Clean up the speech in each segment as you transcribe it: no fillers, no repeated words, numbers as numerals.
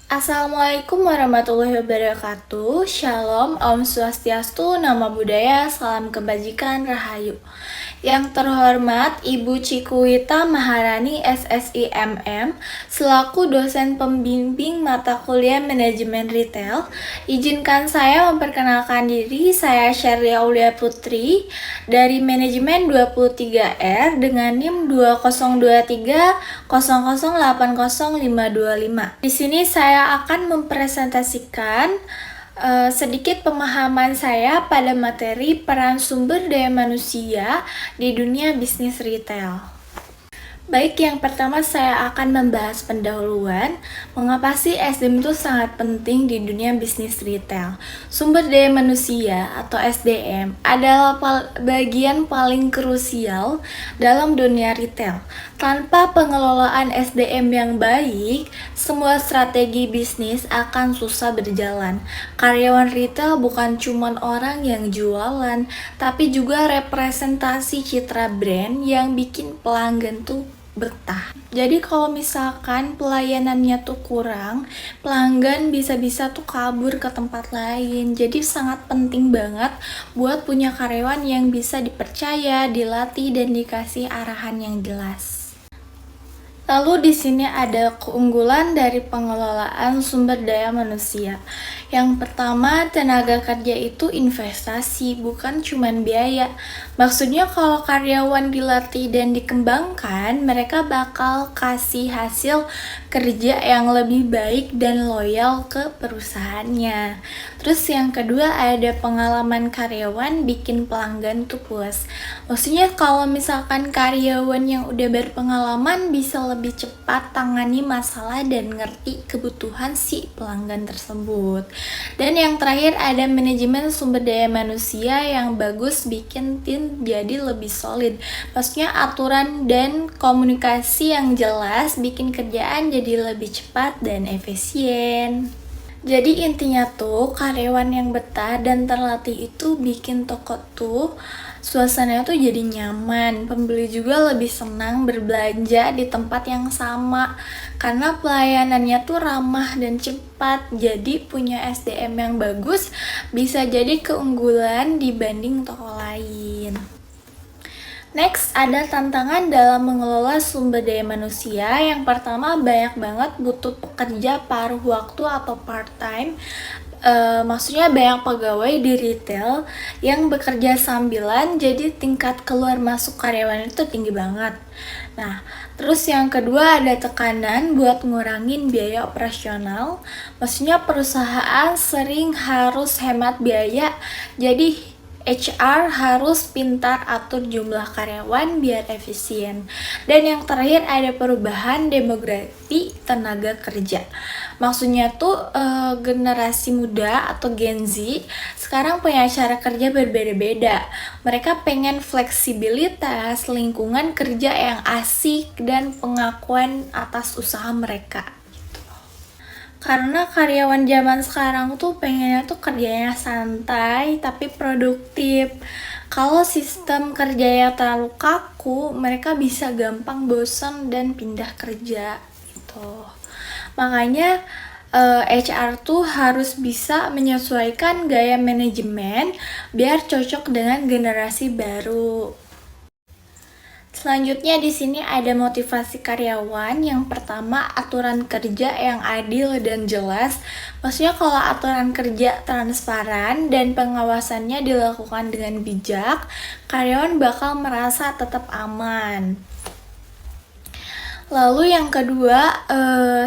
Assalamualaikum warahmatullahi wabarakatuh. Shalom, Om Swastiastu, Namo Buddhaya, Salam Kebajikan, Rahayu. Yang terhormat Ibu Cikuwita Maharani SSI MM, selaku dosen pembimbing mata kuliah Manajemen Retail, izinkan saya memperkenalkan diri. Saya Sherly Aulia Putri dari Manajemen 23R dengan NIM 202300800525. Di sini saya akan mempresentasikan sedikit pemahaman saya pada materi peran sumber daya manusia di dunia bisnis retail. Baik, yang pertama saya akan membahas pendahuluan mengapa sih SDM itu sangat penting di dunia bisnis retail. Sumber daya manusia atau SDM adalah bagian paling krusial dalam dunia retail. Tanpa pengelolaan SDM yang baik, semua strategi bisnis akan susah berjalan. Karyawan retail bukan cuma orang yang jualan, tapi juga representasi citra brand yang bikin pelanggan tuh betah. Jadi kalau misalkan pelayanannya tuh kurang, pelanggan bisa-bisa tuh kabur ke tempat lain. Jadi sangat penting banget buat punya karyawan yang bisa dipercaya, dilatih, dan dikasih arahan yang jelas. Lalu di sini ada keunggulan dari pengelolaan sumber daya manusia. Yang pertama, tenaga kerja itu investasi, bukan cuma biaya. Maksudnya kalau karyawan dilatih dan dikembangkan, mereka bakal kasih hasil kerja yang lebih baik dan loyal ke perusahaannya. Terus yang kedua, ada pengalaman karyawan bikin pelanggan tuh puas. Maksudnya kalau misalkan karyawan yang udah berpengalaman bisa lebih cepat tangani masalah dan ngerti kebutuhan si pelanggan tersebut. Dan yang terakhir ada manajemen sumber daya manusia yang bagus bikin tim jadi lebih solid. Maksudnya aturan dan komunikasi yang jelas bikin kerjaan jadi lebih cepat dan efisien. Jadi intinya tuh karyawan yang betah dan terlatih itu bikin toko tuh suasananya tuh jadi nyaman. Pembeli juga lebih senang berbelanja di tempat yang sama karena pelayanannya tuh ramah dan cepat. Jadi punya SDM yang bagus bisa jadi keunggulan dibanding toko lain. Next, ada tantangan dalam mengelola sumber daya manusia. Yang pertama, banyak banget butuh pekerja paruh waktu atau part-time. Maksudnya banyak pegawai di retail yang bekerja sambilan, jadi tingkat keluar masuk karyawan itu tinggi banget. Nah, terus yang kedua ada tekanan buat ngurangin biaya operasional. Maksudnya perusahaan sering harus hemat biaya, jadi HR harus pintar atur jumlah karyawan biar efisien. Dan yang terakhir ada perubahan demografi tenaga kerja. Maksudnya tuh generasi muda atau Gen Z sekarang punya cara kerja berbeda-beda. Mereka pengen fleksibilitas, lingkungan kerja yang asik, dan pengakuan atas usaha mereka. Karena karyawan zaman sekarang tuh pengennya tuh kerjanya santai tapi produktif. Kalau sistem kerjanya terlalu kaku, mereka bisa gampang bosan dan pindah kerja gitu. Makanya HR tuh harus bisa menyesuaikan gaya manajemen biar cocok dengan generasi baru. Selanjutnya di sini ada motivasi karyawan. Yang pertama, aturan kerja yang adil dan jelas. Maksudnya kalau aturan kerja transparan dan pengawasannya dilakukan dengan bijak, karyawan bakal merasa tetap aman. Lalu yang kedua,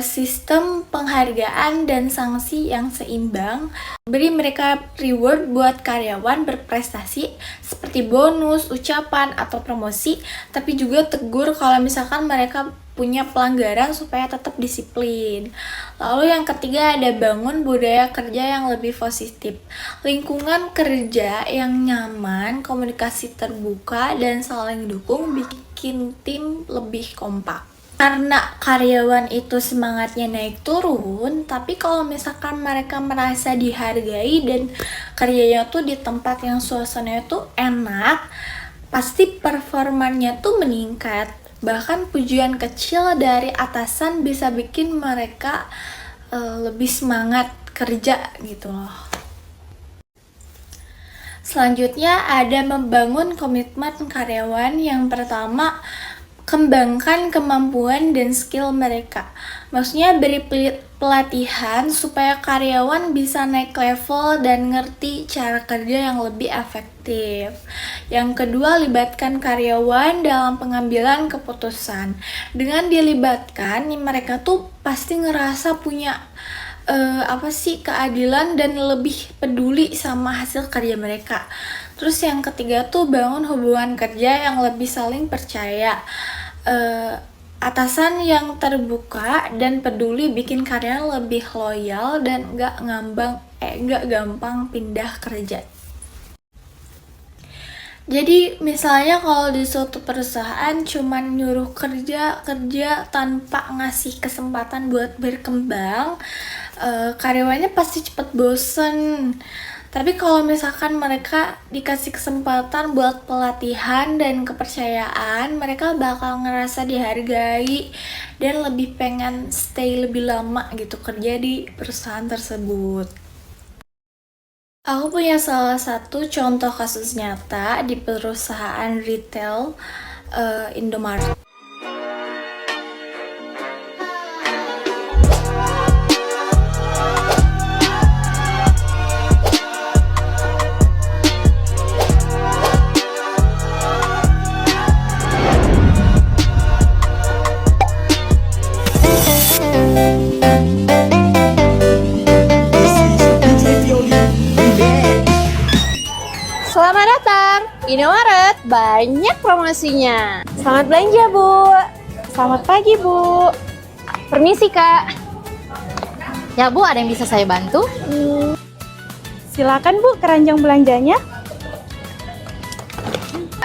sistem penghargaan dan sanksi yang seimbang. Beri mereka reward buat karyawan berprestasi seperti bonus, ucapan, atau promosi, tapi juga tegur kalau misalkan mereka punya pelanggaran supaya tetap disiplin. Lalu yang ketiga ada bangun budaya kerja yang lebih positif. Lingkungan kerja yang nyaman, komunikasi terbuka, dan saling dukung bikin tim lebih kompak. Karena karyawan itu semangatnya naik turun, tapi kalau misalkan mereka merasa dihargai dan kerjanya tuh di tempat yang suasananya tuh enak, pasti performanya tuh meningkat. Bahkan pujian kecil dari atasan bisa bikin mereka lebih semangat kerja gitu loh. Selanjutnya ada membangun komitmen karyawan. Yang pertama, kembangkan kemampuan dan skill mereka. Maksudnya beri pelatihan supaya karyawan bisa naik level dan ngerti cara kerja yang lebih efektif. Yang kedua, libatkan karyawan dalam pengambilan keputusan. Dengan dilibatkan, mereka tuh pasti ngerasa punya keadilan dan lebih peduli sama hasil kerja mereka. Terus yang ketiga tuh bangun hubungan kerja yang lebih saling percaya. Atasan yang terbuka dan peduli bikin karyawan lebih loyal dan nggak gampang pindah kerja. Jadi misalnya kalau di suatu perusahaan cuman nyuruh kerja tanpa ngasih kesempatan buat berkembang, karyawannya pasti cepet bosen. Tapi kalau misalkan mereka dikasih kesempatan buat pelatihan dan kepercayaan, mereka bakal ngerasa dihargai dan lebih pengen stay lebih lama gitu kerja di perusahaan tersebut. Aku punya salah satu contoh kasus nyata di perusahaan retail Indomaret. Selamat datang, Indomaret banyak promosinya. Selamat belanja, Bu. Selamat pagi, Bu. Permisi, Kak. Ya, Bu, ada yang bisa saya bantu? Silakan, Bu, keranjang belanjanya.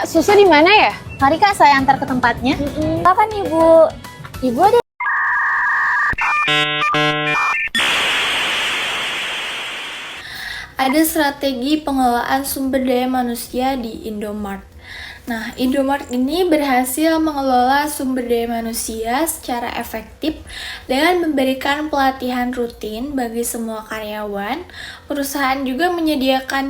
Susu di mana ya? Mari, Kak, saya antar ke tempatnya. Silakan, Ibu. Ibu ada. Ada strategi pengelolaan sumber daya manusia di Indomart. Nah, Indomart ini berhasil mengelola sumber daya manusia secara efektif dengan memberikan pelatihan rutin bagi semua karyawan. Perusahaan juga menyediakan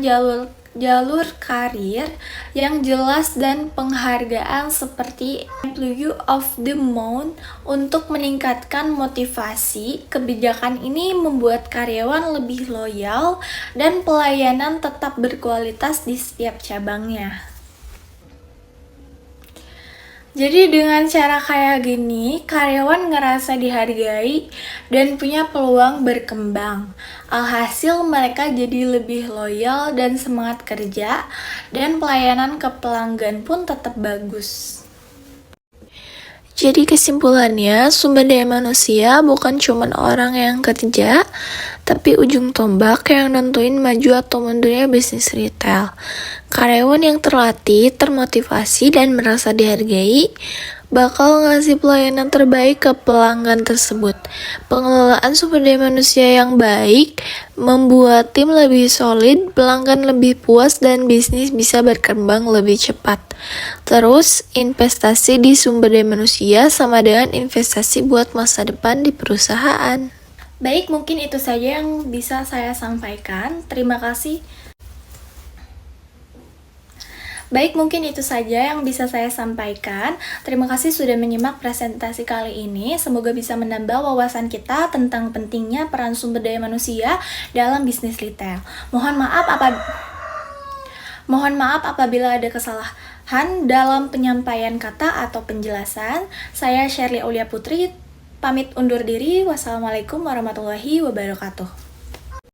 jalur karir yang jelas dan penghargaan seperti Employee of the Month untuk meningkatkan motivasi. Kebijakan ini membuat karyawan lebih loyal dan pelayanan tetap berkualitas di setiap cabangnya. Jadi dengan cara kayak gini, karyawan ngerasa dihargai dan punya peluang berkembang. Alhasil mereka jadi lebih loyal dan semangat kerja, dan pelayanan ke pelanggan pun tetap bagus. Jadi kesimpulannya, sumber daya manusia bukan cuma orang yang kerja, tapi ujung tombak yang nentuin maju atau mundurnya bisnis retail. Karyawan yang terlatih, termotivasi, dan merasa dihargai bakal ngasih pelayanan terbaik ke pelanggan tersebut. Pengelolaan sumber daya manusia yang baik membuat tim lebih solid, pelanggan lebih puas, dan bisnis bisa berkembang lebih cepat. Terus, investasi di sumber daya manusia sama dengan investasi buat masa depan di perusahaan. Baik, mungkin itu saja yang bisa saya sampaikan. Terima kasih. Terima kasih sudah menyimak presentasi kali ini. Semoga bisa menambah wawasan kita tentang pentingnya peran sumber daya manusia dalam bisnis retail. Mohon maaf apabila ada kesalahan dalam penyampaian kata atau penjelasan. Saya Shirley Aulia Putri, pamit undur diri. Wassalamualaikum warahmatullahi wabarakatuh.